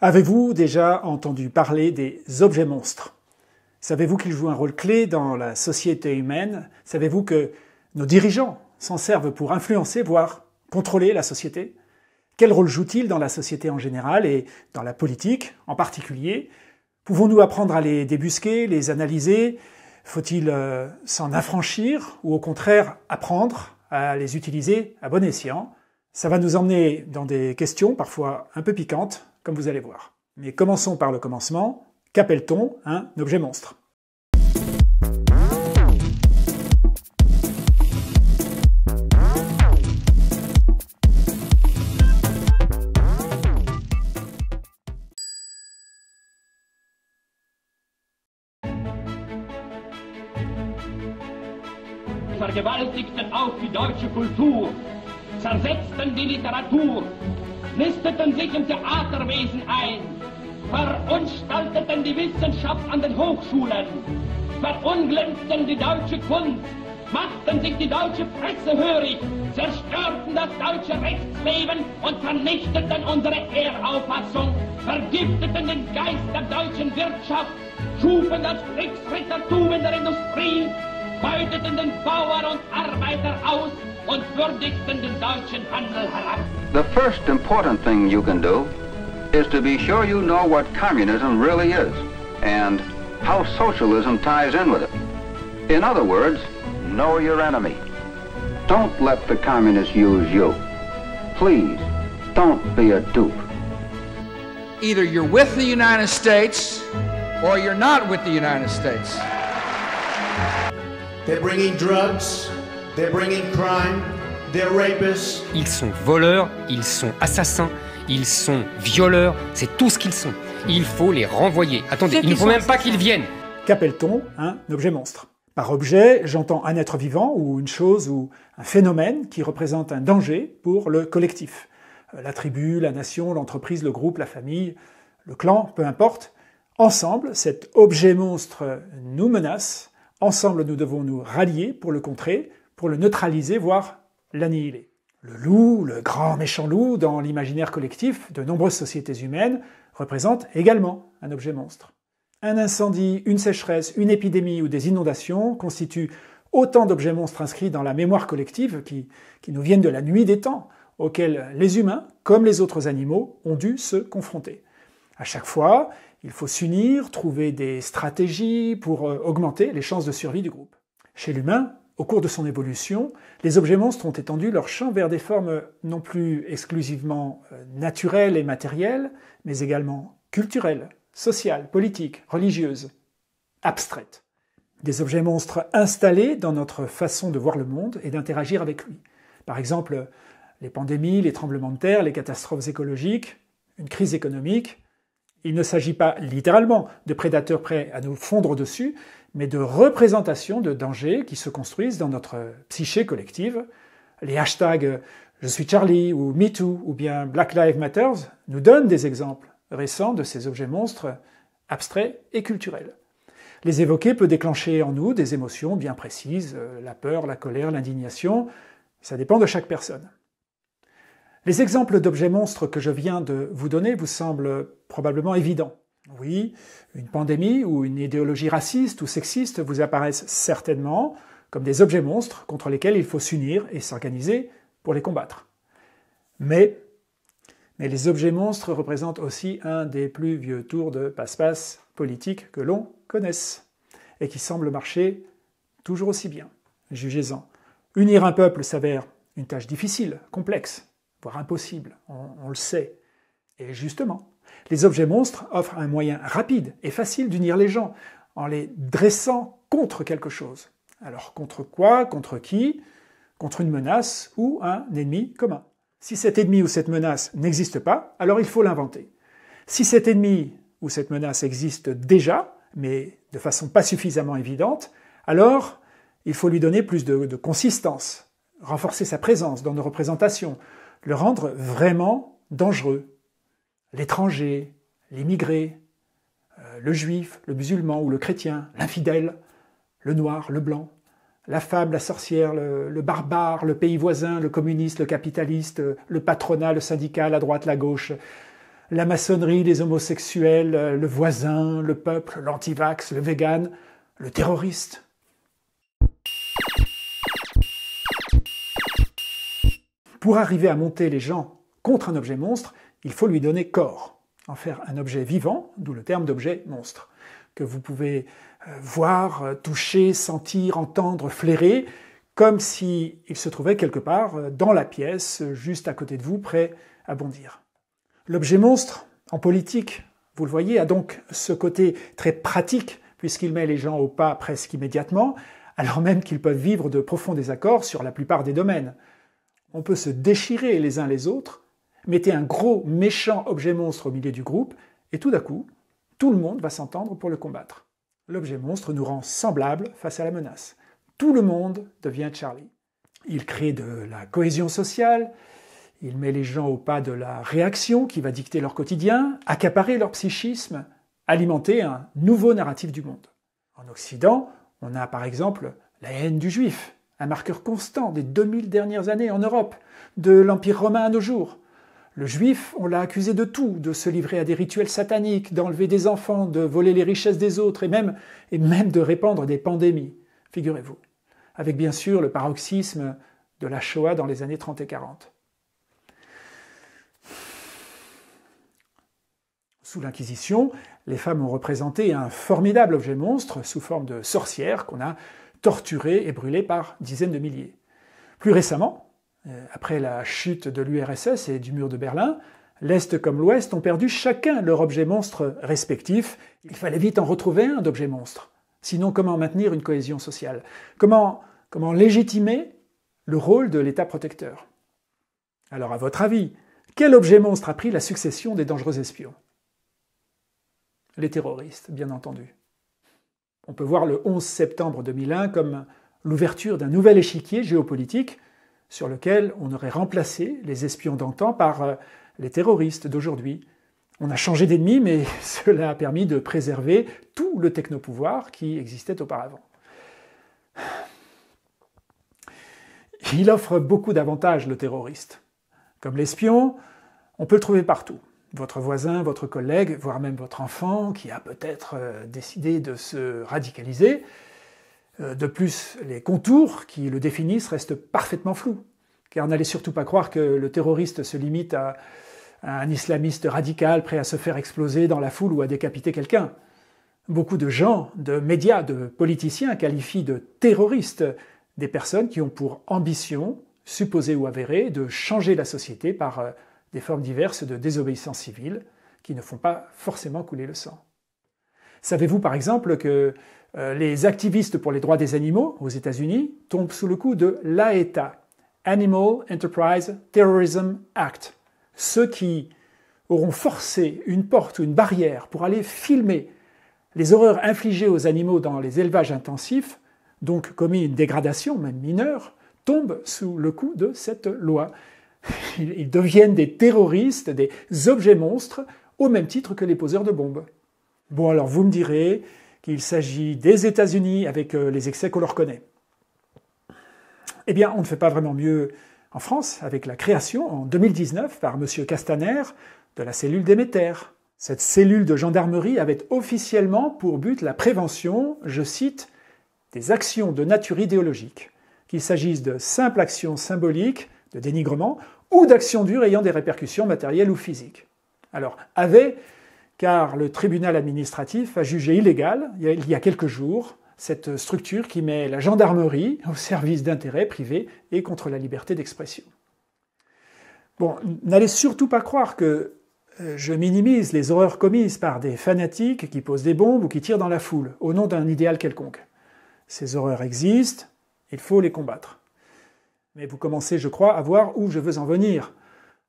Avez-vous déjà entendu parler des objets monstres? Savez-vous qu'ils jouent un rôle clé dans la société humaine? Savez-vous que nos dirigeants s'en servent pour influencer, voire contrôler la société? Quel rôle jouent-ils dans la société en général et dans la politique en particulier? Pouvons-nous apprendre à les débusquer, les analyser? Faut-il s'en affranchir ou au contraire apprendre à les utiliser à bon escient? Ça va nous emmener dans des questions parfois un peu piquantes, comme vous allez voir. Mais commençons par le commencement. Qu'appelle-t-on un objet monstre? Vergewaltigten auf die deutsche Kultur, zersetzten die Literatur, nisteten sich im Theaterwesen ein, verunstalteten die Wissenschaft an den Hochschulen, verunglimpften die deutsche Kunst, machten sich die deutsche Presse hörig, zerstörten das deutsche Rechtsleben und vernichteten unsere Ehrauffassung, vergifteten den Geist der deutschen Wirtschaft, schufen das Kriegsrittertum in der Industrie, beuteten den Bauer und Arbeiter aus und würdigten den deutschen Handel herab. The first important thing you can do is to be sure you know what communism really is and how socialism ties in with it. In other words, know your enemy. Don't let the communists use you. Please, don't be a dupe. Either you're with the United States or you're not with the United States. They're bringing drugs, they're bringing crime, they're rapists. Ils sont voleurs, ils sont assassins, ils sont violeurs, c'est tout ce qu'ils sont. Il faut les renvoyer. Attendez, il ne faut même pas qu'ils viennent. Qu'appelle-t-on un objet monstre? Par objet, j'entends un être vivant ou une chose ou un phénomène qui représente un danger pour le collectif. La tribu, la nation, l'entreprise, le groupe, la famille, le clan, peu importe. Ensemble, cet objet monstre nous menace. Ensemble, nous devons nous rallier pour le contrer, pour le neutraliser, voire l'annihiler. Le loup, le grand méchant loup, dans l'imaginaire collectif de nombreuses sociétés humaines, représente également un objet monstre. Un incendie, une sécheresse, une épidémie ou des inondations constituent autant d'objets monstres inscrits dans la mémoire collective qui nous viennent de la nuit des temps, auxquels les humains, comme les autres animaux, ont dû se confronter. À chaque fois, il faut s'unir, trouver des stratégies pour augmenter les chances de survie du groupe. Chez l'humain, au cours de son évolution, les objets monstres ont étendu leur champ vers des formes non plus exclusivement naturelles et matérielles, mais également culturelles, sociales, politiques, religieuses, abstraites. Des objets monstres installés dans notre façon de voir le monde et d'interagir avec lui. Par exemple, les pandémies, les tremblements de terre, les catastrophes écologiques, une crise économique. Il ne s'agit pas littéralement de prédateurs prêts à nous fondre dessus, mais de représentations de dangers qui se construisent dans notre psyché collective. Les hashtags « Je suis Charlie » ou « MeToo » ou bien « Black Lives Matter » nous donnent des exemples récents de ces objets monstres abstraits et culturels. Les évoquer peut déclencher en nous des émotions bien précises, la peur, la colère, l'indignation, ça dépend de chaque personne. Les exemples d'objets monstres que je viens de vous donner vous semblent probablement évidents. Oui, une pandémie ou une idéologie raciste ou sexiste vous apparaissent certainement comme des objets monstres contre lesquels il faut s'unir et s'organiser pour les combattre. Mais les objets monstres représentent aussi un des plus vieux tours de passe-passe politique que l'on connaisse et qui semble marcher toujours aussi bien. Jugez-en. Unir un peuple s'avère une tâche difficile, complexe, voire impossible, on le sait. Et justement, les objets monstres offrent un moyen rapide et facile d'unir les gens, en les dressant contre quelque chose. Alors contre quoi? Contre qui? Contre une menace ou un ennemi commun. Si cet ennemi ou cette menace n'existe pas, alors il faut l'inventer. Si cet ennemi ou cette menace existe déjà, mais de façon pas suffisamment évidente, alors il faut lui donner plus de consistance, renforcer sa présence dans nos représentations, le rendre vraiment dangereux. L'étranger, l'immigré, le juif, le musulman ou le chrétien, l'infidèle, le noir, le blanc, la femme, la sorcière, le barbare, le pays voisin, le communiste, le capitaliste, le patronat, le syndicat, la droite, la gauche, la maçonnerie, les homosexuels, le voisin, le peuple, l'antivax, le vegan, le terroriste. Pour arriver à monter les gens contre un objet monstre, il faut lui donner corps, en faire un objet vivant, d'où le terme d'objet monstre, que vous pouvez voir, toucher, sentir, entendre, flairer, comme s'il se trouvait quelque part dans la pièce, juste à côté de vous, prêt à bondir. L'objet monstre, en politique, vous le voyez, a donc ce côté très pratique, puisqu'il met les gens au pas presque immédiatement, alors même qu'ils peuvent vivre de profonds désaccords sur la plupart des domaines. On peut se déchirer les uns les autres, mettez un gros, méchant objet monstre au milieu du groupe, et tout d'un coup, tout le monde va s'entendre pour le combattre. L'objet monstre nous rend semblables face à la menace. Tout le monde devient Charlie. Il crée de la cohésion sociale, il met les gens au pas de la réaction qui va dicter leur quotidien, accaparer leur psychisme, alimenter un nouveau narratif du monde. En Occident, on a par exemple la haine du juif, un marqueur constant des 2000 dernières années en Europe, de l'Empire romain à nos jours. Le juif, on l'a accusé de tout, de se livrer à des rituels sataniques, d'enlever des enfants, de voler les richesses des autres et même de répandre des pandémies, figurez-vous. Avec bien sûr le paroxysme de la Shoah dans les années 30 et 40. Sous l'Inquisition, les femmes ont représenté un formidable objet monstre sous forme de sorcières qu'on a torturées et brûlées par dizaines de milliers. Plus récemment, après la chute de l'URSS et du mur de Berlin, l'Est comme l'Ouest ont perdu chacun leur objet monstre respectif. Il fallait vite en retrouver un d'objet monstre. Sinon, comment maintenir une cohésion sociale ? Comment légitimer le rôle de l'État protecteur ? Alors, à votre avis, quel objet monstre a pris la succession des dangereux espions ? Les terroristes, bien entendu. On peut voir le 11 septembre 2001 comme l'ouverture d'un nouvel échiquier géopolitique sur lequel on aurait remplacé les espions d'antan par les terroristes d'aujourd'hui. On a changé d'ennemi, mais cela a permis de préserver tout le technopouvoir qui existait auparavant. Il offre beaucoup d'avantages, le terroriste. Comme l'espion, on peut le trouver partout. Votre voisin, votre collègue, voire même votre enfant qui a peut-être décidé de se radicaliser. De plus, les contours qui le définissent restent parfaitement flous. Car n'allez surtout pas croire que le terroriste se limite à un islamiste radical prêt à se faire exploser dans la foule ou à décapiter quelqu'un. Beaucoup de gens, de médias, de politiciens qualifient de terroristes des personnes qui ont pour ambition, supposée ou avérée, de changer la société par des formes diverses de désobéissance civile qui ne font pas forcément couler le sang. Savez-vous par exemple que les activistes pour les droits des animaux aux États-Unis tombent sous le coup de l'AETA, Animal Enterprise Terrorism Act. Ceux qui auront forcé une porte ou une barrière pour aller filmer les horreurs infligées aux animaux dans les élevages intensifs, donc commis une dégradation, même mineure, tombent sous le coup de cette loi. Ils deviennent des terroristes, des objets monstres, au même titre que les poseurs de bombes. Bon, alors vous me direz qu'il s'agit des États-Unis avec les excès qu'on leur connaît. Eh bien, on ne fait pas vraiment mieux en France, avec la création, en 2019, par M. Castaner, de la cellule Déméter. Cette cellule de gendarmerie avait officiellement pour but la prévention, je cite, des actions de nature idéologique, qu'il s'agisse de simples actions symboliques, de dénigrement, ou d'actions dures ayant des répercussions matérielles ou physiques. Alors, car le tribunal administratif a jugé illégal, il y a quelques jours, cette structure qui met la gendarmerie au service d'intérêts privés et contre la liberté d'expression. Bon, n'allez surtout pas croire que je minimise les horreurs commises par des fanatiques qui posent des bombes ou qui tirent dans la foule, au nom d'un idéal quelconque. Ces horreurs existent, il faut les combattre. Mais vous commencez, je crois, à voir où je veux en venir.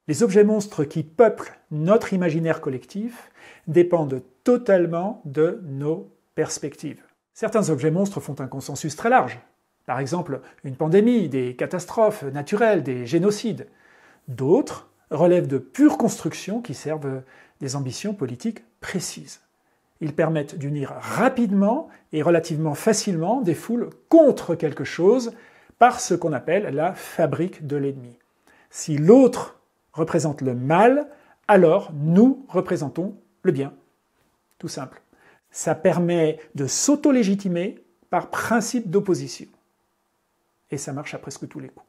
Les objets monstres qui peuplent notre imaginaire collectif dépendent totalement de nos perspectives. Certains objets monstres font un consensus très large. Par exemple, une pandémie, des catastrophes naturelles, des génocides. D'autres relèvent de pures constructions qui servent des ambitions politiques précises. Ils permettent d'unir rapidement et relativement facilement des foules contre quelque chose par ce qu'on appelle la fabrique de l'ennemi. Si l'autre représente le mal, alors nous représentons le bien. Tout simple. Ça permet de s'auto-légitimer par principe d'opposition. Et ça marche à presque tous les coups.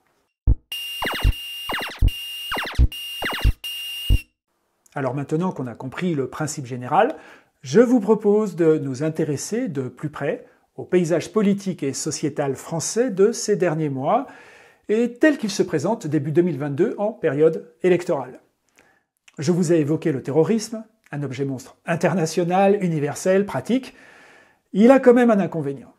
Alors maintenant qu'on a compris le principe général, je vous propose de nous intéresser de plus près au paysage politique et sociétal français de ces derniers mois et tel qu'il se présente début 2022 en période électorale. Je vous ai évoqué le terrorisme, un objet monstre international, universel, pratique. Il a quand même un inconvénient.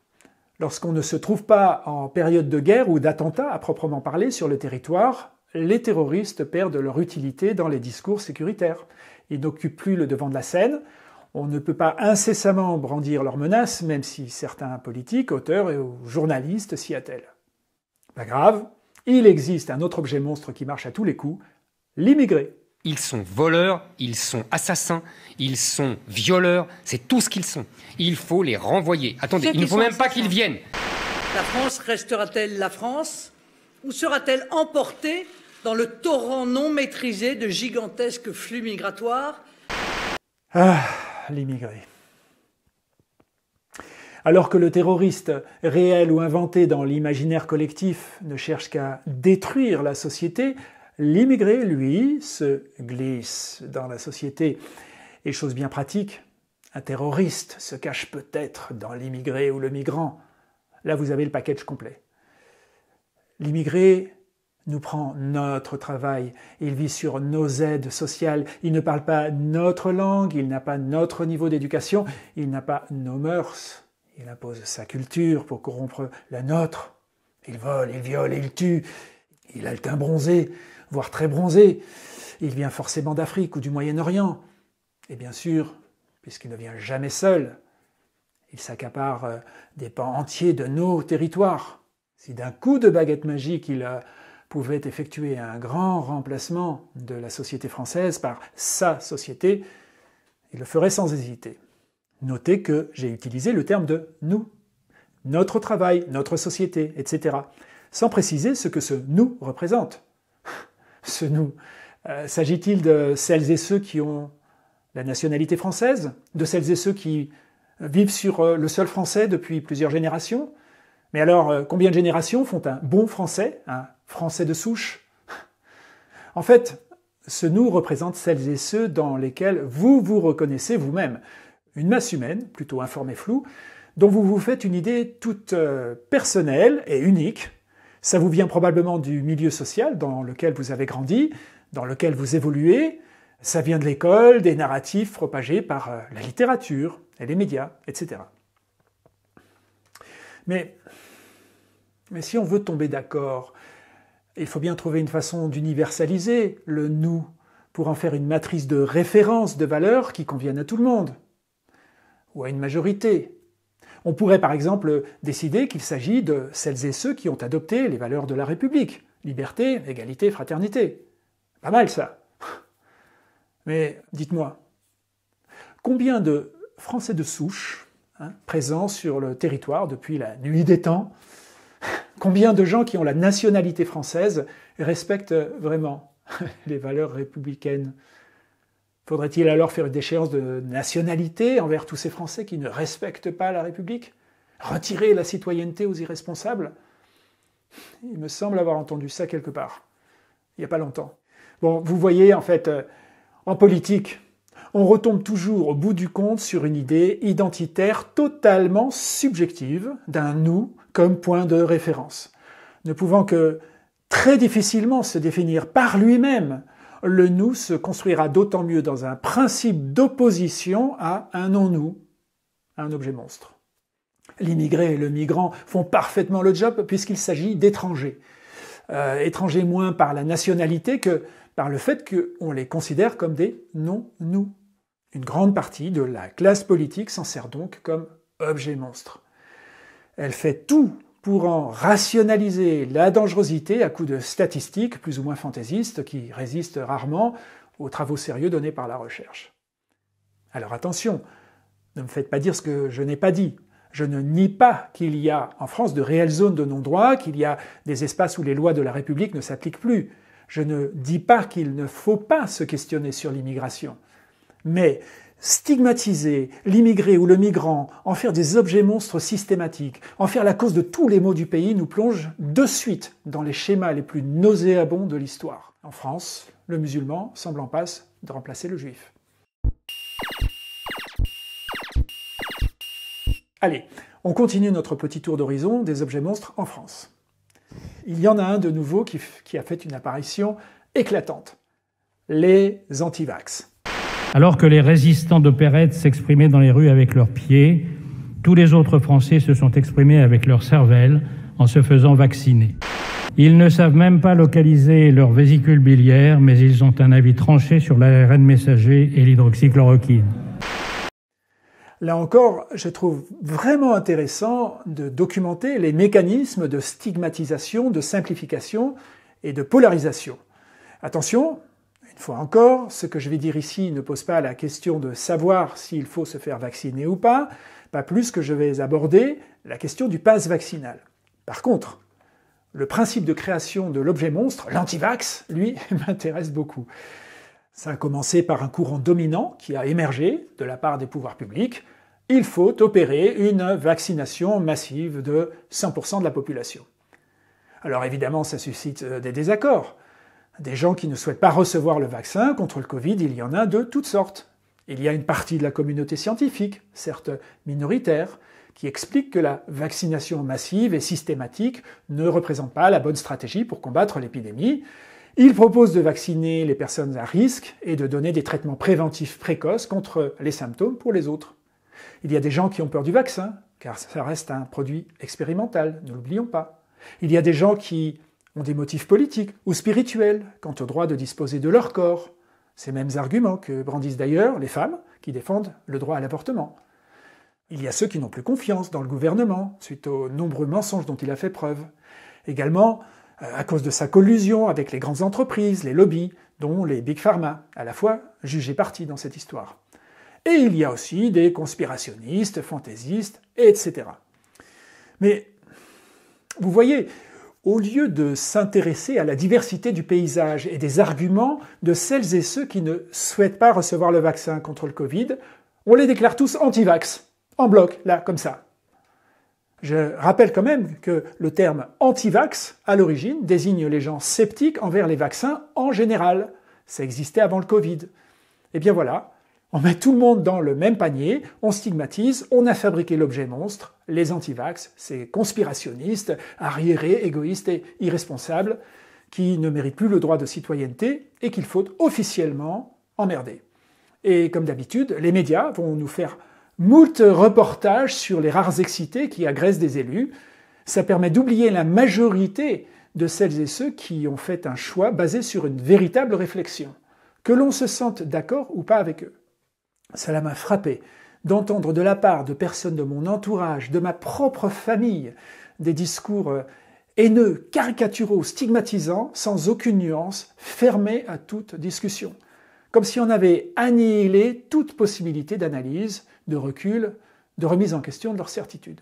Lorsqu'on ne se trouve pas en période de guerre ou d'attentat à proprement parler sur le territoire, les terroristes perdent leur utilité dans les discours sécuritaires. Ils n'occupent plus le devant de la scène. On ne peut pas incessamment brandir leurs menaces, même si certains politiques, auteurs et journalistes s'y attellent. Pas grave, il existe un autre objet monstre qui marche à tous les coups, l'immigré. Ils sont voleurs, ils sont assassins, ils sont violeurs, c'est tout ce qu'ils sont. Il faut les renvoyer. Attendez, il ne faut même pas qu'ils viennent. La France restera-t-elle la France ou sera-t-elle emportée dans le torrent non maîtrisé de gigantesques flux migratoires? Ah, l'immigré. Alors que le terroriste, réel ou inventé dans l'imaginaire collectif, ne cherche qu'à détruire la société, l'immigré, lui, se glisse dans la société. Et chose bien pratique, un terroriste se cache peut-être dans l'immigré ou le migrant. Là, vous avez le package complet. L'immigré nous prend notre travail, il vit sur nos aides sociales, il ne parle pas notre langue, il n'a pas notre niveau d'éducation, il n'a pas nos mœurs, il impose sa culture pour corrompre la nôtre. Il vole, il viole, il tue, il a le teint bronzé, voire très bronzé, il vient forcément d'Afrique ou du Moyen-Orient. Et bien sûr, puisqu'il ne vient jamais seul, il s'accapare des pans entiers de nos territoires. Si d'un coup de baguette magique, il pouvait effectuer un grand remplacement de la société française par sa société, il le ferait sans hésiter. Notez que j'ai utilisé le terme de « nous », notre travail, notre société, etc., sans préciser ce que ce « nous » représente. Ce « nous », s'agit-il de celles et ceux qui ont la nationalité française, de celles et ceux qui vivent sur le sol français depuis plusieurs générations? Mais alors, combien de générations font un bon français, un français de souche? En fait, ce « nous » représente celles et ceux dans lesquels vous vous reconnaissez vous-même. Une masse humaine, plutôt informe et floue, dont vous vous faites une idée toute personnelle et unique. Ça vous vient probablement du milieu social dans lequel vous avez grandi, dans lequel vous évoluez. Ça vient de l'école, des narratifs propagés par la littérature et les médias, etc. Mais si on veut tomber d'accord, il faut bien trouver une façon d'universaliser le « nous » pour en faire une matrice de référence de valeurs qui conviennent à tout le monde, ou à une majorité. On pourrait par exemple décider qu'il s'agit de celles et ceux qui ont adopté les valeurs de la République, liberté, égalité, fraternité. Pas mal ça. Mais dites-moi, combien de Français de souche présents sur le territoire depuis la nuit des temps, combien de gens qui ont la nationalité française respectent vraiment les valeurs républicaines? Faudrait-il alors faire une déchéance de nationalité envers tous ces Français qui ne respectent pas la République? Retirer la citoyenneté aux irresponsables? Il me semble avoir entendu ça quelque part, il n'y a pas longtemps. Bon, vous voyez, en fait, en politique, on retombe toujours au bout du compte sur une idée identitaire totalement subjective d'un « nous » comme point de référence. Ne pouvant que très difficilement se définir par lui-même, le « nous » se construira d'autant mieux dans un principe d'opposition à un non-nous, un objet monstre. L'immigré et le migrant font parfaitement le job puisqu'il s'agit d'étrangers. Étrangers moins par la nationalité que par le fait qu'on les considère comme des non-nous. Une grande partie de la classe politique s'en sert donc comme objet monstre. Elle fait tout pour en rationaliser la dangerosité à coups de statistiques plus ou moins fantaisistes qui résistent rarement aux travaux sérieux donnés par la recherche. Alors attention, ne me faites pas dire ce que je n'ai pas dit. Je ne nie pas qu'il y a en France de réelles zones de non-droit, qu'il y a des espaces où les lois de la République ne s'appliquent plus. Je ne dis pas qu'il ne faut pas se questionner sur l'immigration. Mais stigmatiser l'immigré ou le migrant, en faire des objets monstres systématiques, en faire la cause de tous les maux du pays, nous plonge de suite dans les schémas les plus nauséabonds de l'histoire. En France, le musulman semble en passe de remplacer le juif. Allez, on continue notre petit tour d'horizon des objets monstres en France. Il y en a un de nouveau qui a fait une apparition éclatante. Les antivax. Alors que les résistants d'opérette s'exprimaient dans les rues avec leurs pieds, tous les autres Français se sont exprimés avec leur cervelle en se faisant vacciner. Ils ne savent même pas localiser leur vésicule biliaire, mais ils ont un avis tranché sur l'ARN messager et l'hydroxychloroquine. Là encore, je trouve vraiment intéressant de documenter les mécanismes de stigmatisation, de simplification et de polarisation. Attention, une fois encore, ce que je vais dire ici ne pose pas la question de savoir s'il faut se faire vacciner ou pas plus que je vais aborder la question du pass vaccinal. Par contre, le principe de création de l'objet monstre, l'antivax, lui, m'intéresse beaucoup. Ça a commencé par un courant dominant qui a émergé de la part des pouvoirs publics. Il faut opérer une vaccination massive de 100% de la population. Alors évidemment, ça suscite des désaccords. Des gens qui ne souhaitent pas recevoir le vaccin contre le Covid, il y en a de toutes sortes. Il y a une partie de la communauté scientifique, certes minoritaire, qui explique que la vaccination massive et systématique ne représente pas la bonne stratégie pour combattre l'épidémie. Il propose de vacciner les personnes à risque et de donner des traitements préventifs précoces contre les symptômes pour les autres. Il y a des gens qui ont peur du vaccin, car ça reste un produit expérimental, ne l'oublions pas. Il y a des gens qui ont des motifs politiques ou spirituels quant au droit de disposer de leur corps. Ces mêmes arguments que brandissent d'ailleurs les femmes qui défendent le droit à l'avortement. Il y a ceux qui n'ont plus confiance dans le gouvernement, suite aux nombreux mensonges dont il a fait preuve. Également, à cause de sa collusion avec les grandes entreprises, les lobbies, dont les Big Pharma, à la fois jugés partis dans cette histoire. Et il y a aussi des conspirationnistes, fantaisistes, etc. Mais, vous voyez, au lieu de s'intéresser à la diversité du paysage et des arguments de celles et ceux qui ne souhaitent pas recevoir le vaccin contre le Covid, on les déclare tous anti-vax, en bloc, là, comme ça. Je rappelle quand même que le terme anti-vax, à l'origine, désigne les gens sceptiques envers les vaccins en général. Ça existait avant le Covid. Et bien voilà, on met tout le monde dans le même panier, on stigmatise, on a fabriqué l'objet monstre, les anti-vax, ces conspirationnistes, arriérés, égoïstes et irresponsables, qui ne méritent plus le droit de citoyenneté et qu'il faut officiellement emmerder. Et comme d'habitude, les médias vont nous faire moult reportages sur les rares excités qui agressent des élus. Ça permet d'oublier la majorité de celles et ceux qui ont fait un choix basé sur une véritable réflexion, que l'on se sente d'accord ou pas avec eux. Cela m'a frappé d'entendre de la part de personnes de mon entourage, de ma propre famille, des discours haineux, caricaturaux, stigmatisants, sans aucune nuance, fermés à toute discussion. Comme si on avait annihilé toute possibilité d'analyse, de recul, de remise en question de leur certitude.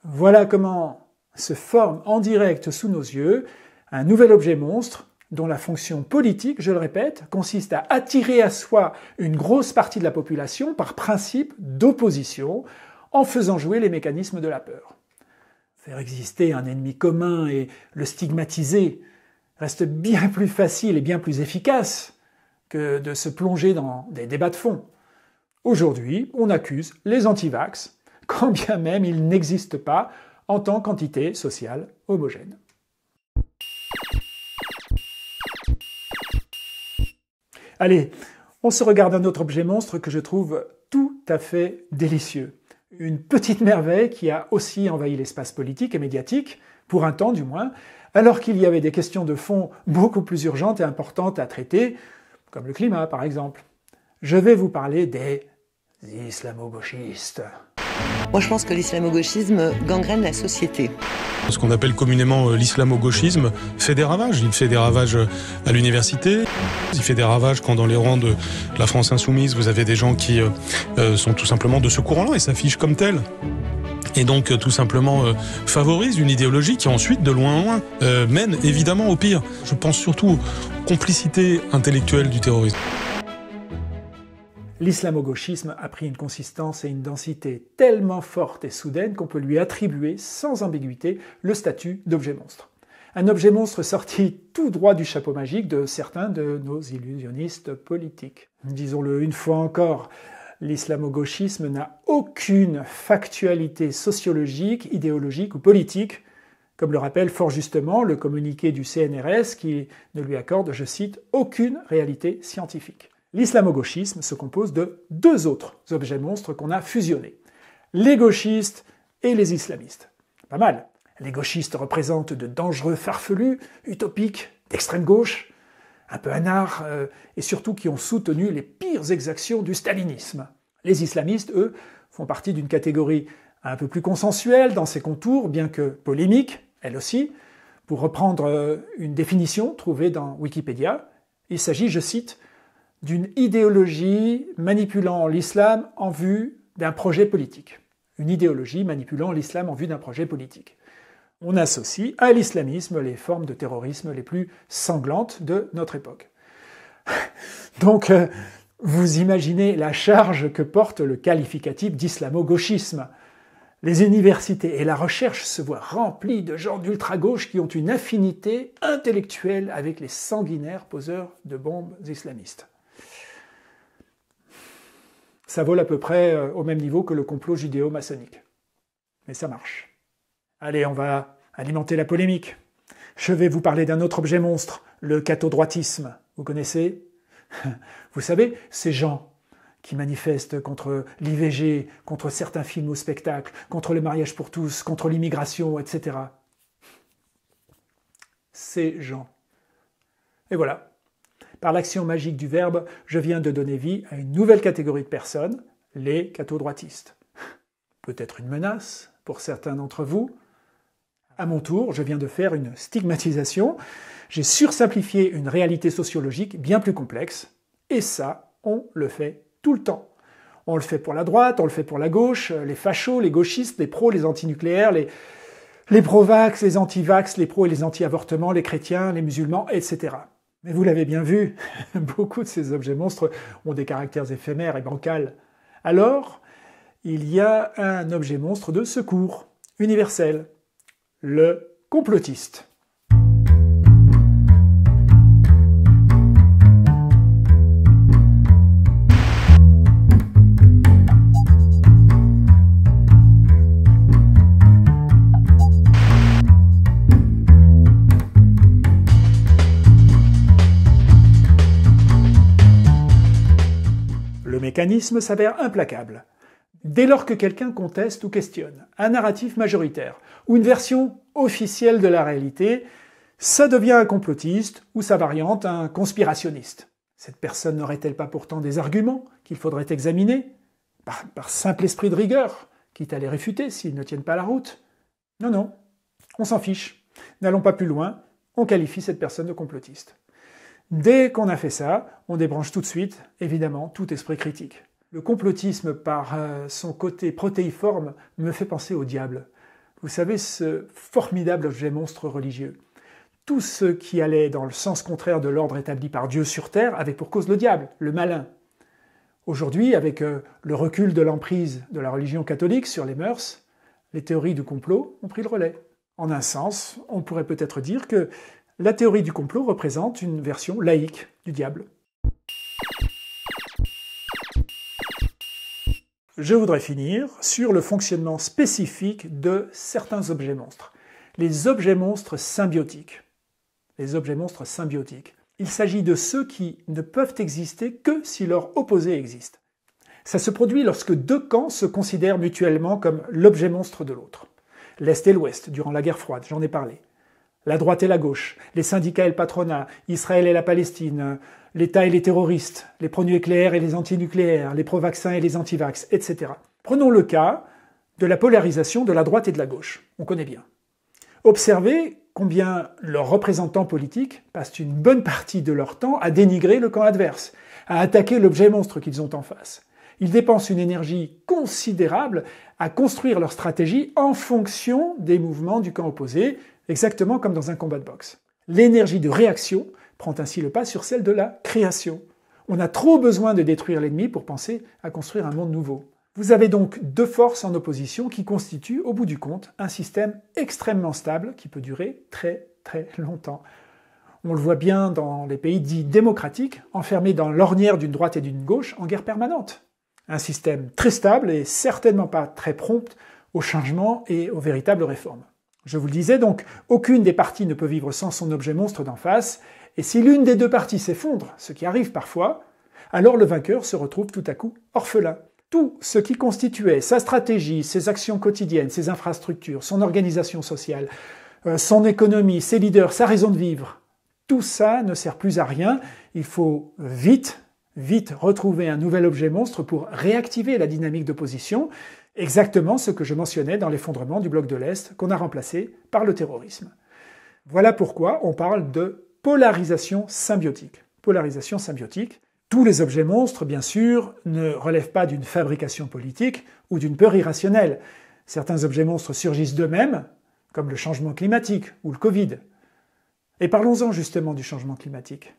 Voilà comment se forme en direct sous nos yeux un nouvel objet monstre dont la fonction politique, je le répète, consiste à attirer à soi une grosse partie de la population par principe d'opposition en faisant jouer les mécanismes de la peur. Faire exister un ennemi commun et le stigmatiser reste bien plus facile et bien plus efficace que de se plonger dans des débats de fond. Aujourd'hui, on accuse les anti-vax, quand bien même ils n'existent pas en tant qu'entité sociale homogène. Allez, on se regarde un autre objet monstre que je trouve tout à fait délicieux. Une petite merveille qui a aussi envahi l'espace politique et médiatique, pour un temps du moins, alors qu'il y avait des questions de fond beaucoup plus urgentes et importantes à traiter, comme le climat par exemple. Je vais vous parler des islamo-gauchistes. Moi je pense que l'islamo-gauchisme gangrène la société. Ce qu'on appelle communément l'islamo-gauchisme fait des ravages. Il fait des ravages à l'université, il fait des ravages quand dans les rangs de la France insoumise, vous avez des gens qui sont tout simplement de ce courant-là et s'affichent comme tels. et donc tout simplement favorise une idéologie qui ensuite, de loin en loin, mène évidemment au pire. Je pense surtout aux complicités intellectuelles du terrorisme. L'islamo-gauchisme a pris une consistance et une densité tellement forte et soudaine qu'on peut lui attribuer sans ambiguïté le statut d'objet monstre. Un objet monstre sorti tout droit du chapeau magique de certains de nos illusionnistes politiques. Disons-le une fois encore, l'islamo-gauchisme n'a aucune factualité sociologique, idéologique ou politique, comme le rappelle fort justement le communiqué du CNRS qui ne lui accorde, je cite, « aucune réalité scientifique ». L'islamo-gauchisme se compose de deux autres objets monstres qu'on a fusionnés. Les gauchistes et les islamistes. Pas mal. Les gauchistes représentent de dangereux farfelus, utopiques, d'extrême gauche, un peu anards, et surtout qui ont soutenu les pires exactions du stalinisme. Les islamistes, eux, font partie d'une catégorie un peu plus consensuelle dans ses contours, bien que polémique, elle aussi. Pour reprendre une définition trouvée dans Wikipédia, il s'agit, je cite, d'une idéologie manipulant l'islam en vue d'un projet politique. Une idéologie manipulant l'islam en vue d'un projet politique. On associe à l'islamisme les formes de terrorisme les plus sanglantes de notre époque. Donc, vous imaginez la charge que porte le qualificatif d'islamo-gauchisme. Les universités et la recherche se voient remplies de gens d'ultra-gauche qui ont une affinité intellectuelle avec les sanguinaires poseurs de bombes islamistes. Ça vole à peu près au même niveau que le complot judéo-maçonnique. Mais ça marche. Allez, on va alimenter la polémique. Je vais vous parler d'un autre objet monstre, le cathodroitisme. Vous connaissez ? Vous savez, ces gens qui manifestent contre l'IVG, contre certains films ou spectacles, contre le mariage pour tous, contre l'immigration, etc. Ces gens. Et voilà. Par l'action magique du verbe, je viens de donner vie à une nouvelle catégorie de personnes, les cathodroitistes. Peut-être une menace pour certains d'entre vous. À mon tour, je viens de faire une stigmatisation. J'ai sursimplifié une réalité sociologique bien plus complexe. Et ça, on le fait tout le temps. On le fait pour la droite, on le fait pour la gauche, les fachos, les gauchistes, les pros, les antinucléaires, les pro-vax, les anti-vax, les pros et les anti-avortements, les chrétiens, les musulmans, etc. Mais vous l'avez bien vu, beaucoup de ces objets monstres ont des caractères éphémères et bancals. Alors, il y a un objet monstre de secours, universel, le complotiste. Le mécanisme s'avère implacable. Dès lors que quelqu'un conteste ou questionne un narratif majoritaire ou une version officielle de la réalité, ça devient un complotiste ou sa variante un conspirationniste. Cette personne n'aurait-elle pas pourtant des arguments qu'il faudrait examiner par simple esprit de rigueur, quitte à les réfuter s'ils ne tiennent pas la route? Non, on s'en fiche. N'allons pas plus loin, on qualifie cette personne de complotiste. Dès qu'on a fait ça, on débranche tout de suite, évidemment, tout esprit critique. Le complotisme, par son côté protéiforme, me fait penser au diable. Vous savez, ce formidable objet monstre religieux. Tous ceux qui allaient dans le sens contraire de l'ordre établi par Dieu sur terre avaient pour cause le diable, le malin. Aujourd'hui, avec le recul de l'emprise de la religion catholique sur les mœurs, les théories du complot ont pris le relais. En un sens, on pourrait peut-être dire que la théorie du complot représente une version laïque du diable. Je voudrais finir sur le fonctionnement spécifique de certains objets monstres. Les objets monstres symbiotiques. Les objets monstres symbiotiques. Il s'agit de ceux qui ne peuvent exister que si leur opposé existe. Ça se produit lorsque deux camps se considèrent mutuellement comme l'objet monstre de l'autre. L'Est et l'Ouest, durant la guerre froide, j'en ai parlé. La droite et la gauche, les syndicats et le patronat, Israël et la Palestine, l'État et les terroristes, les pro-nucléaires et les anti-nucléaires, les pro-vaccins et les anti-vax, etc. Prenons le cas de la polarisation de la droite et de la gauche. On connaît bien. Observez combien leurs représentants politiques passent une bonne partie de leur temps à dénigrer le camp adverse, à attaquer l'objet monstre qu'ils ont en face. Ils dépensent une énergie considérable à construire leur stratégie en fonction des mouvements du camp opposé, exactement comme dans un combat de boxe. L'énergie de réaction prend ainsi le pas sur celle de la création. On a trop besoin de détruire l'ennemi pour penser à construire un monde nouveau. Vous avez donc deux forces en opposition qui constituent, au bout du compte, un système extrêmement stable qui peut durer très très longtemps. On le voit bien dans les pays dits démocratiques, enfermés dans l'ornière d'une droite et d'une gauche en guerre permanente. Un système très stable et certainement pas très prompt au changement et aux véritables réformes. Je vous le disais donc, aucune des parties ne peut vivre sans son objet monstre d'en face, et si l'une des deux parties s'effondre, ce qui arrive parfois, alors le vainqueur se retrouve tout à coup orphelin. Tout ce qui constituait sa stratégie, ses actions quotidiennes, ses infrastructures, son organisation sociale, son économie, ses leaders, sa raison de vivre, tout ça ne sert plus à rien. Il faut vite retrouver un nouvel objet monstre pour réactiver la dynamique d'opposition, exactement ce que je mentionnais dans l'effondrement du bloc de l'Est qu'on a remplacé par le terrorisme. Voilà pourquoi on parle de polarisation symbiotique. Polarisation symbiotique. Tous les objets monstres, bien sûr, ne relèvent pas d'une fabrication politique ou d'une peur irrationnelle. Certains objets monstres surgissent d'eux-mêmes, comme le changement climatique ou le Covid. Et parlons-en justement du changement climatique.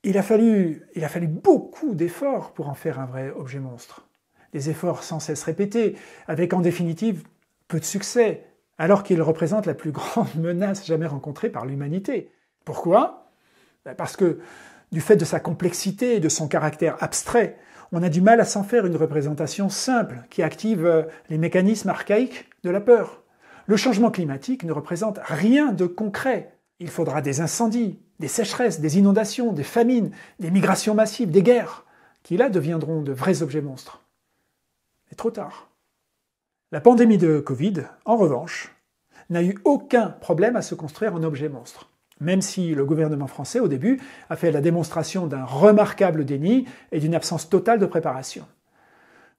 Il a fallu beaucoup d'efforts pour en faire un vrai objet monstre. Des efforts sans cesse répétés, avec en définitive peu de succès, alors qu'il représente la plus grande menace jamais rencontrée par l'humanité. Pourquoi ? Parce que, du fait de sa complexité et de son caractère abstrait, on a du mal à s'en faire une représentation simple qui active les mécanismes archaïques de la peur. Le changement climatique ne représente rien de concret. Il faudra des incendies, des sécheresses, des inondations, des famines, des migrations massives, des guerres, qui là deviendront de vrais objets monstres. Mais trop tard. La pandémie de Covid, en revanche, n'a eu aucun problème à se construire en objet monstre. Même si le gouvernement français, au début, a fait la démonstration d'un remarquable déni et d'une absence totale de préparation.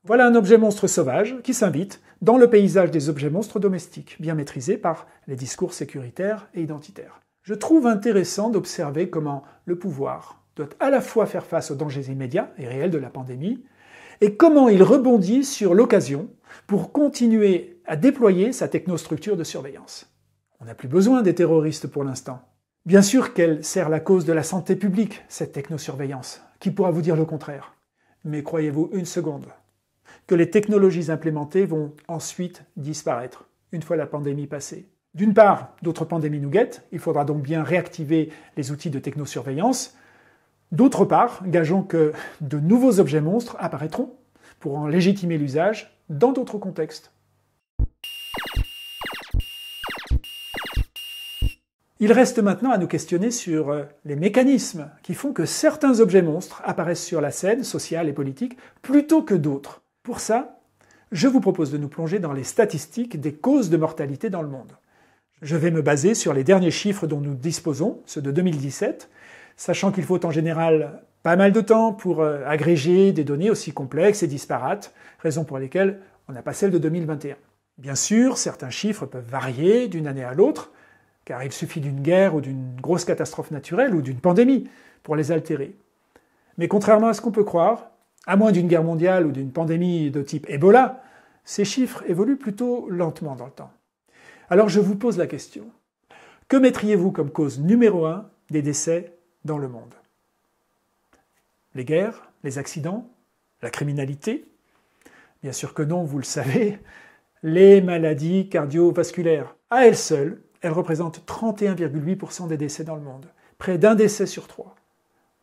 Voilà un objet monstre sauvage qui s'invite dans le paysage des objets monstres domestiques, bien maîtrisés par les discours sécuritaires et identitaires. Je trouve intéressant d'observer comment le pouvoir doit à la fois faire face aux dangers immédiats et réels de la pandémie, et comment il rebondit sur l'occasion pour continuer à déployer sa technostructure de surveillance. On n'a plus besoin des terroristes pour l'instant. Bien sûr qu'elle sert la cause de la santé publique, cette technosurveillance. Qui pourra vous dire le contraire ? Mais croyez-vous une seconde que les technologies implémentées vont ensuite disparaître, une fois la pandémie passée. D'une part, d'autres pandémies nous guettent, il faudra donc bien réactiver les outils de technosurveillance. D'autre part, gageons que de nouveaux objets monstres apparaîtront pour en légitimer l'usage dans d'autres contextes. Il reste maintenant à nous questionner sur les mécanismes qui font que certains objets monstres apparaissent sur la scène sociale et politique plutôt que d'autres. Pour ça, je vous propose de nous plonger dans les statistiques des causes de mortalité dans le monde. Je vais me baser sur les derniers chiffres dont nous disposons, ceux de 2017, sachant qu'il faut en général pas mal de temps pour agréger des données aussi complexes et disparates, raison pour lesquelles on n'a pas celle de 2021. Bien sûr, certains chiffres peuvent varier d'une année à l'autre, car il suffit d'une guerre ou d'une grosse catastrophe naturelle ou d'une pandémie pour les altérer. Mais contrairement à ce qu'on peut croire, à moins d'une guerre mondiale ou d'une pandémie de type Ebola, ces chiffres évoluent plutôt lentement dans le temps. Alors je vous pose la question. Que mettriez-vous comme cause numéro 1 des décès dans le monde ? Les guerres, les accidents, la criminalité ? Bien sûr que non, vous le savez, les maladies cardiovasculaires. À elles seules, elles représentent 31,8% des décès dans le monde, près d'un décès sur 3.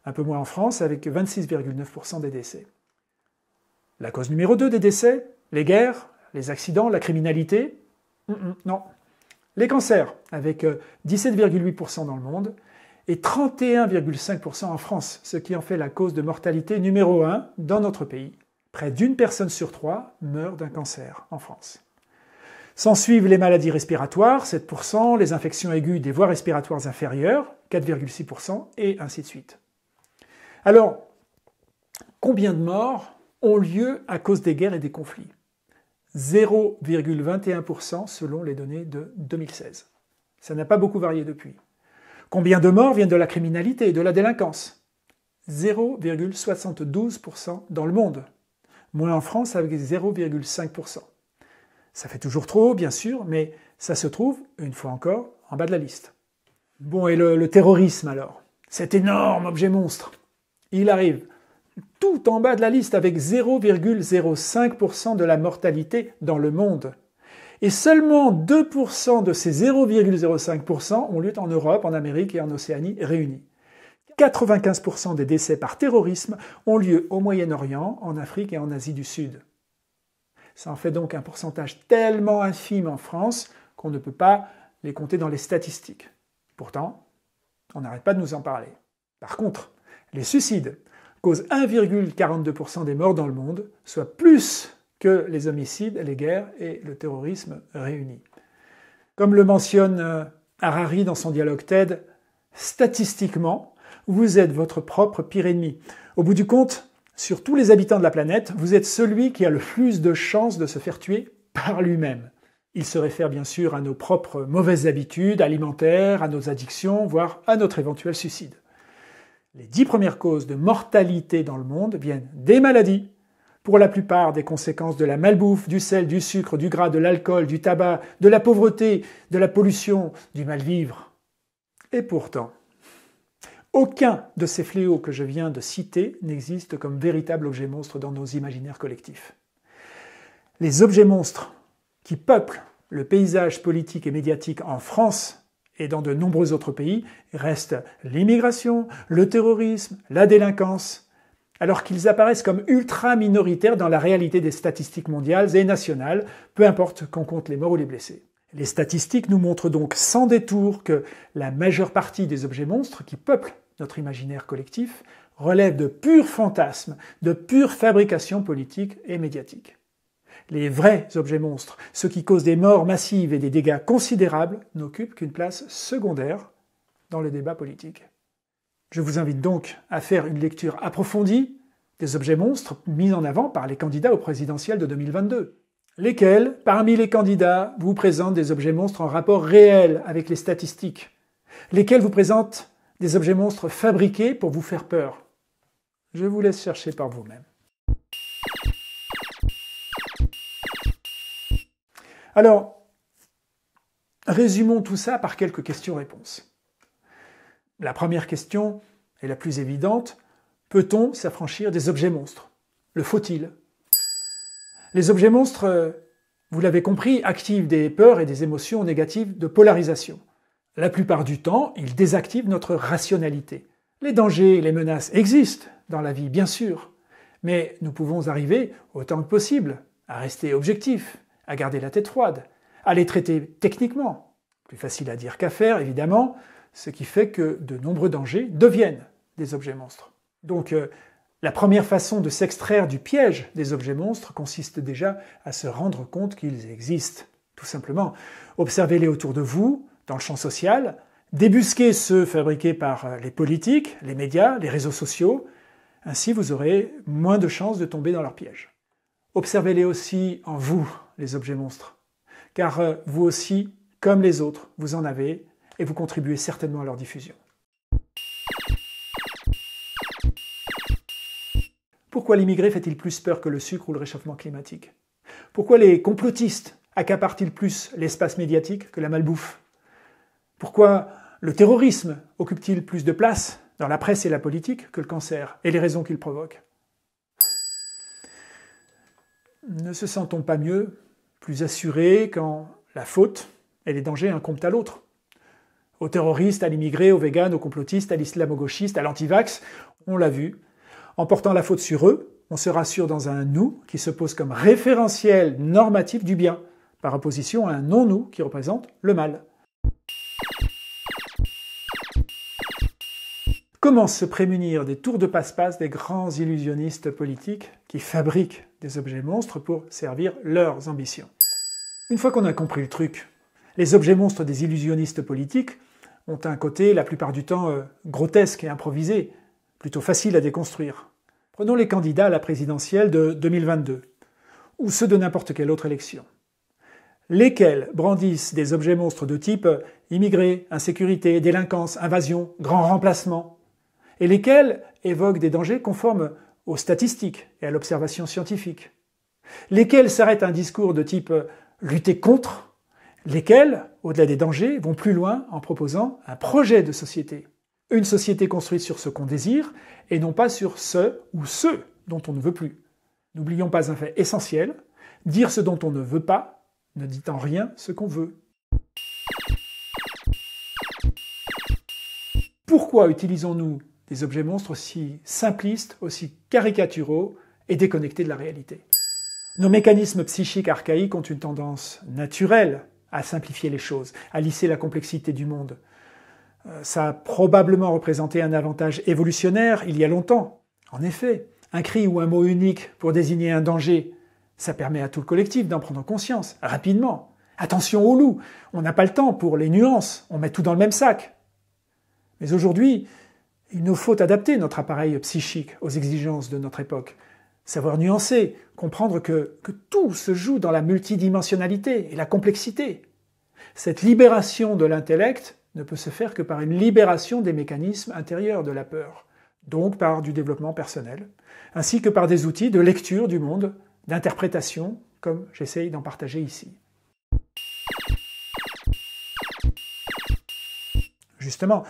Un peu moins en France, avec 26,9% des décès. La cause numéro 2 des décès, les guerres, les accidents, la criminalité ? Non. Les cancers, avec 17,8% dans le monde, et 31,5% en France, ce qui en fait la cause de mortalité numéro 1 dans notre pays. Près d'une personne sur 3 meurt d'un cancer en France. S'en suivent les maladies respiratoires, 7%, les infections aiguës des voies respiratoires inférieures, 4,6%, et ainsi de suite. Alors, combien de morts ont lieu à cause des guerres et des conflits ? 0,21% selon les données de 2016. Ça n'a pas beaucoup varié depuis. Combien de morts viennent de la criminalité et de la délinquance ? 0,72% dans le monde. Moins en France avec 0,5%. Ça fait toujours trop, bien sûr, mais ça se trouve, une fois encore, en bas de la liste. Bon, et le terrorisme alors? Cet énorme objet monstre. Il arrive tout en bas de la liste avec 0,05% de la mortalité dans le monde. Et seulement 2% de ces 0,05% ont lieu en Europe, en Amérique et en Océanie réunis. 95% des décès par terrorisme ont lieu au Moyen-Orient, en Afrique et en Asie du Sud. Ça en fait donc un pourcentage tellement infime en France qu'on ne peut pas les compter dans les statistiques. Pourtant, on n'arrête pas de nous en parler. Par contre, les suicides causent 1,42% des morts dans le monde, soit plus que les homicides, les guerres et le terrorisme réunis. Comme le mentionne Harari dans son dialogue TED, statistiquement, vous êtes votre propre pire ennemi. Au bout du compte, sur tous les habitants de la planète, vous êtes celui qui a le plus de chances de se faire tuer par lui-même. Il se réfère bien sûr à nos propres mauvaises habitudes alimentaires, à nos addictions, voire à notre éventuel suicide. Les 10 premières causes de mortalité dans le monde viennent des maladies, pour la plupart des conséquences de la malbouffe, du sel, du sucre, du gras, de l'alcool, du tabac, de la pauvreté, de la pollution, du mal-vivre. Et pourtant, aucun de ces fléaux que je viens de citer n'existe comme véritable objet monstre dans nos imaginaires collectifs. Les objets monstres qui peuplent le paysage politique et médiatique en France et dans de nombreux autres pays restent l'immigration, le terrorisme, la délinquance, alors qu'ils apparaissent comme ultra minoritaires dans la réalité des statistiques mondiales et nationales, peu importe qu'on compte les morts ou les blessés. Les statistiques nous montrent donc sans détour que la majeure partie des objets monstres qui peuplent notre imaginaire collectif relèvent de purs fantasmes, de pure fabrication politique et médiatique. Les vrais objets monstres, ceux qui causent des morts massives et des dégâts considérables, n'occupent qu'une place secondaire dans le débat politique. Je vous invite donc à faire une lecture approfondie des objets monstres mis en avant par les candidats au présidentiel de 2022. Lesquels, parmi les candidats, vous présentent des objets monstres en rapport réel avec les statistiques? Lesquels vous présentent des objets monstres fabriqués pour vous faire peur? Je vous laisse chercher par vous-même. Alors, résumons tout ça par quelques questions-réponses. La première question est la plus évidente. Peut-on s'affranchir des objets monstres? Le faut-il? Les objets monstres, vous l'avez compris, activent des peurs et des émotions négatives de polarisation. La plupart du temps, ils désactivent notre rationalité. Les dangers et les menaces existent dans la vie, bien sûr, mais nous pouvons arriver, autant que possible, à rester objectifs, à garder la tête froide, à les traiter techniquement. Plus facile à dire qu'à faire, évidemment, ce qui fait que de nombreux dangers deviennent des objets monstres. Donc, la première façon de s'extraire du piège des objets monstres consiste déjà à se rendre compte qu'ils existent. Tout simplement, observez-les autour de vous, dans le champ social, débusquez ceux fabriqués par les politiques, les médias, les réseaux sociaux, ainsi vous aurez moins de chances de tomber dans leur piège. Observez-les aussi en vous, les objets monstres, car vous aussi, comme les autres, vous en avez et vous contribuez certainement à leur diffusion. Pourquoi l'immigré fait-il plus peur que le sucre ou le réchauffement climatique? Pourquoi les complotistes accaparent-ils plus l'espace médiatique que la malbouffe? Pourquoi le terrorisme occupe-t-il plus de place dans la presse et la politique que le cancer et les raisons qu'il provoque? Ne se sent-on pas mieux, plus assuré quand la faute et les dangers incombent à l'autre? Aux terroristes, à l'immigré, aux véganes, aux complotistes, à l'islamo-gauchiste, à l'antivax, on l'a vu. En portant la faute sur eux, on se rassure dans un « nous » qui se pose comme référentiel normatif du bien, par opposition à un « non-nous » qui représente le mal. Comment se prémunir des tours de passe-passe des grands illusionnistes politiques qui fabriquent des objets monstres pour servir leurs ambitions? Une fois qu'on a compris le truc, les objets monstres des illusionnistes politiques ont un côté, la plupart du temps, grotesque et improvisé, plutôt facile à déconstruire. Prenons les candidats à la présidentielle de 2022, ou ceux de n'importe quelle autre élection. Lesquels brandissent des objets monstres de type immigrés, insécurité, délinquance, invasion, grand remplacement, et lesquels évoquent des dangers conformes aux statistiques et à l'observation scientifique, lesquels s'arrêtent à un discours de type « lutter contre », lesquels, au-delà des dangers, vont plus loin en proposant un projet de société. Une société construite sur ce qu'on désire et non pas sur ce ou ceux dont on ne veut plus. N'oublions pas un fait essentiel, dire ce dont on ne veut pas ne dit en rien ce qu'on veut. Pourquoi utilisons-nous des objets monstres aussi simplistes, aussi caricaturaux et déconnectés de la réalité? Nos mécanismes psychiques archaïques ont une tendance naturelle à simplifier les choses, à lisser la complexité du monde. Ça a probablement représenté un avantage évolutionnaire il y a longtemps. En effet, un cri ou un mot unique pour désigner un danger, ça permet à tout le collectif d'en prendre conscience, rapidement. Attention aux loups, on n'a pas le temps pour les nuances, on met tout dans le même sac. Mais aujourd'hui, il nous faut adapter notre appareil psychique aux exigences de notre époque. Savoir nuancer, comprendre que tout se joue dans la multidimensionnalité et la complexité. Cette libération de l'intellect ne peut se faire que par une libération des mécanismes intérieurs de la peur, donc par du développement personnel, ainsi que par des outils de lecture du monde, d'interprétation, comme j'essaye d'en partager ici. Justement,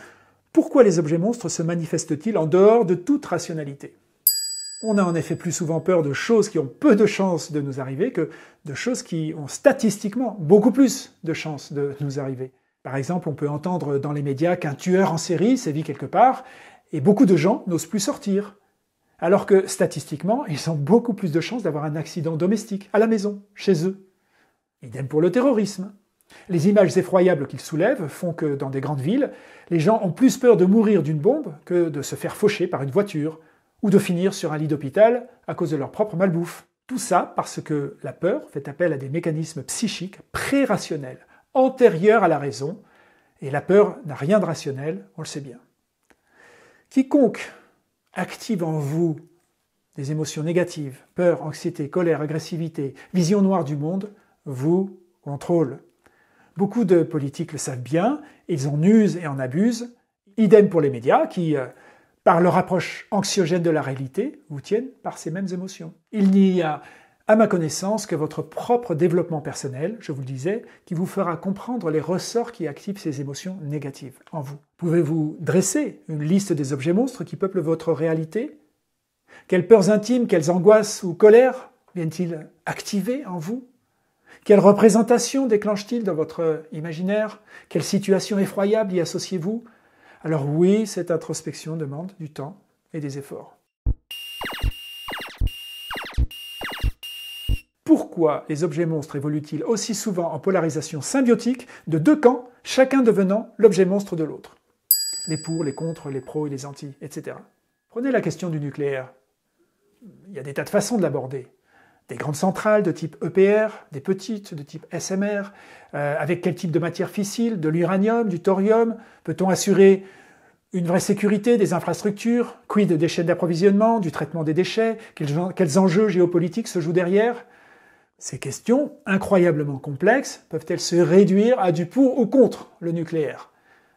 pourquoi les objets monstres se manifestent-ils en dehors de toute rationalité? On a en effet plus souvent peur de choses qui ont peu de chances de nous arriver que de choses qui ont statistiquement beaucoup plus de chances de nous arriver. Par exemple, on peut entendre dans les médias qu'un tueur en série sévit quelque part, et beaucoup de gens n'osent plus sortir. Alors que, statistiquement, ils ont beaucoup plus de chances d'avoir un accident domestique, à la maison, chez eux. Idem pour le terrorisme. Les images effroyables qu'il soulève font que, dans des grandes villes, les gens ont plus peur de mourir d'une bombe que de se faire faucher par une voiture, ou de finir sur un lit d'hôpital à cause de leur propre malbouffe. Tout ça parce que la peur fait appel à des mécanismes psychiques pré-rationnels, antérieurs à la raison, et la peur n'a rien de rationnel, on le sait bien. Quiconque active en vous des émotions négatives, peur, anxiété, colère, agressivité, vision noire du monde, vous contrôle. Beaucoup de politiques le savent bien, ils en usent et en abusent. Idem pour les médias qui, par leur approche anxiogène de la réalité, vous tiennent par ces mêmes émotions. Il n'y a, à ma connaissance, que votre propre développement personnel, je vous le disais, qui vous fera comprendre les ressorts qui activent ces émotions négatives en vous. Pouvez-vous dresser une liste des objets monstres qui peuplent votre réalité? Quelles peurs intimes, quelles angoisses ou colères viennent-ils activer en vous? Quelles représentations déclenchent-ils dans votre imaginaire? Quelles situations effroyables y associez-vous? Alors oui, cette introspection demande du temps et des efforts. Pourquoi les objets monstres évoluent-ils aussi souvent en polarisation symbiotique de deux camps, chacun devenant l'objet monstre de l'autre? Les pour, les contre, les pros et les anti, etc. Prenez la question du nucléaire. Il y a des tas de façons de l'aborder. Des grandes centrales de type EPR, des petites de type SMR, avec quel type de matière fissile, de l'uranium, du thorium? Peut-on assurer une vraie sécurité des infrastructures? Quid des chaînes d'approvisionnement, du traitement des déchets? Quels enjeux géopolitiques se jouent derrière? Ces questions, incroyablement complexes, peuvent-elles se réduire à du pour ou contre le nucléaire?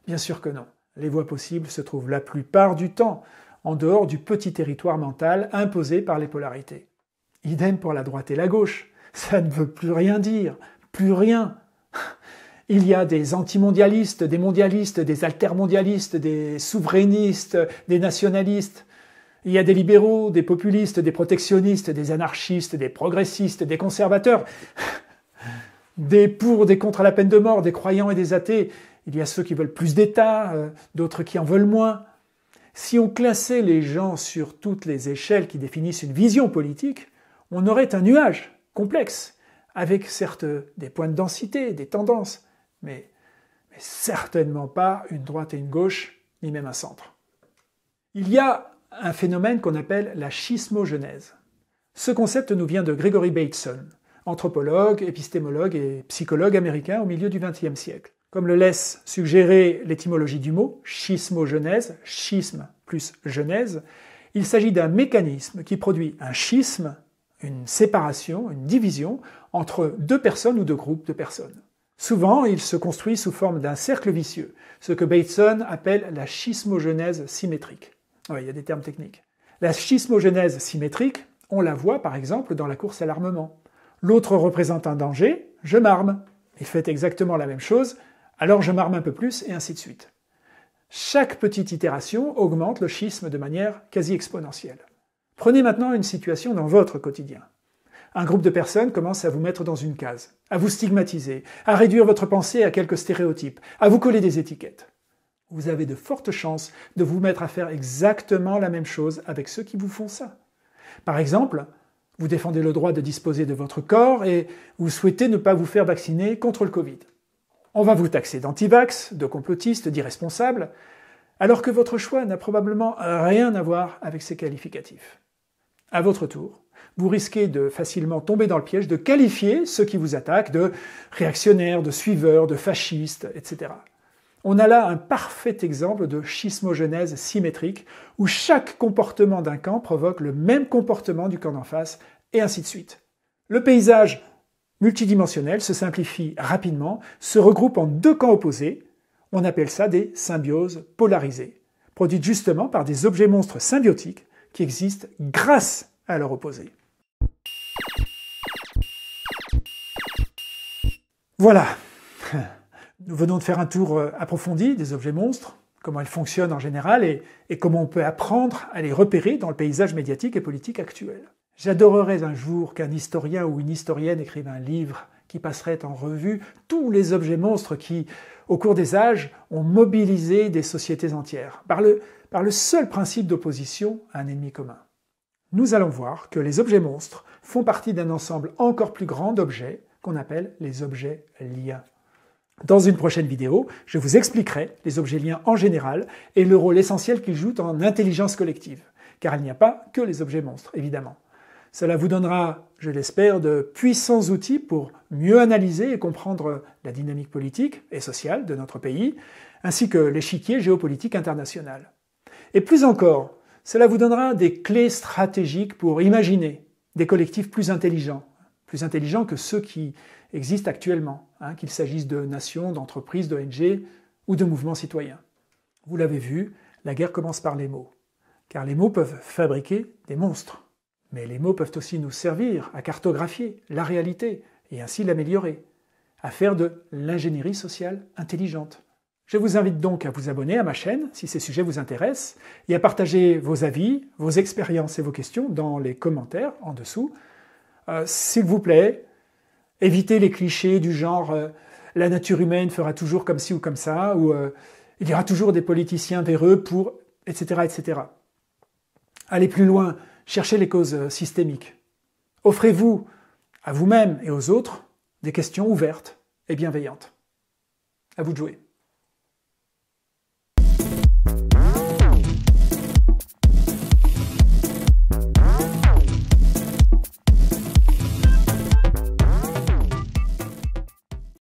Bien sûr que non. Les voies possibles se trouvent la plupart du temps en dehors du petit territoire mental imposé par les polarités. Idem pour la droite et la gauche. Ça ne veut plus rien dire, plus rien. Il y a des antimondialistes, des altermondialistes, des souverainistes, des nationalistes. Il y a des libéraux, des populistes, des protectionnistes, des anarchistes, des progressistes, des conservateurs, des pour, des contre la peine de mort, des croyants et des athées. Il y a ceux qui veulent plus d'État, d'autres qui en veulent moins. Si on classait les gens sur toutes les échelles qui définissent une vision politique, on aurait un nuage complexe, avec certes des points de densité, des tendances, mais certainement pas une droite et une gauche, ni même un centre. Il y a un phénomène qu'on appelle la schismogenèse. Ce concept nous vient de Gregory Bateson, anthropologue, épistémologue et psychologue américain au milieu du XXe siècle. Comme le laisse suggérer l'étymologie du mot, schismogenèse, schisme plus genèse, il s'agit d'un mécanisme qui produit un schisme, une séparation, une division entre deux personnes ou deux groupes de personnes. Souvent, il se construit sous forme d'un cercle vicieux, ce que Bateson appelle la schismogenèse symétrique. Oui, il y a des termes techniques. La schismogénèse symétrique, on la voit par exemple dans la course à l'armement. L'autre représente un danger, je m'arme. Il fait exactement la même chose, alors je m'arme un peu plus, et ainsi de suite. Chaque petite itération augmente le schisme de manière quasi exponentielle. Prenez maintenant une situation dans votre quotidien. Un groupe de personnes commence à vous mettre dans une case, à vous stigmatiser, à réduire votre pensée à quelques stéréotypes, à vous coller des étiquettes. Vous avez de fortes chances de vous mettre à faire exactement la même chose avec ceux qui vous font ça. Par exemple, vous défendez le droit de disposer de votre corps et vous souhaitez ne pas vous faire vacciner contre le Covid. On va vous taxer d'antivax, de complotiste, d'irresponsable, alors que votre choix n'a probablement rien à voir avec ces qualificatifs. À votre tour, vous risquez de facilement tomber dans le piège de qualifier ceux qui vous attaquent de réactionnaires, de suiveurs, de fascistes, etc. On a là un parfait exemple de schismogénèse symétrique où chaque comportement d'un camp provoque le même comportement du camp d'en face, et ainsi de suite. Le paysage multidimensionnel se simplifie rapidement, se regroupe en deux camps opposés. On appelle ça des symbioses polarisées, produites justement par des objets monstres symbiotiques qui existent grâce à leur opposé. Voilà. Nous venons de faire un tour approfondi des objets monstres, comment ils fonctionnent en général et comment on peut apprendre à les repérer dans le paysage médiatique et politique actuel. J'adorerais un jour qu'un historien ou une historienne écrive un livre qui passerait en revue tous les objets monstres qui, au cours des âges, ont mobilisé des sociétés entières, par le seul principe d'opposition à un ennemi commun. Nous allons voir que les objets monstres font partie d'un ensemble encore plus grand d'objets qu'on appelle les objets liens. Dans une prochaine vidéo, je vous expliquerai les objets liens en général et le rôle essentiel qu'ils jouent en intelligence collective, car il n'y a pas que les objets monstres, évidemment. Cela vous donnera, je l'espère, de puissants outils pour mieux analyser et comprendre la dynamique politique et sociale de notre pays, ainsi que l'échiquier géopolitique international. Et plus encore, cela vous donnera des clés stratégiques pour imaginer des collectifs plus intelligents que ceux qui existent actuellement, qu'il s'agisse de nations, d'entreprises, d'ONG ou de mouvements citoyens. Vous l'avez vu, la guerre commence par les mots, car les mots peuvent fabriquer des monstres. Mais les mots peuvent aussi nous servir à cartographier la réalité et ainsi l'améliorer, à faire de l'ingénierie sociale intelligente. Je vous invite donc à vous abonner à ma chaîne si ces sujets vous intéressent et à partager vos avis, vos expériences et vos questions dans les commentaires en dessous. S'il vous plaît, évitez les clichés du genre la nature humaine fera toujours comme ci ou comme ça, ou il y aura toujours des politiciens véreux pour, etc., etc. Allez plus loin, cherchez les causes systémiques. Offrez-vous à vous-même et aux autres des questions ouvertes et bienveillantes. À vous de jouer.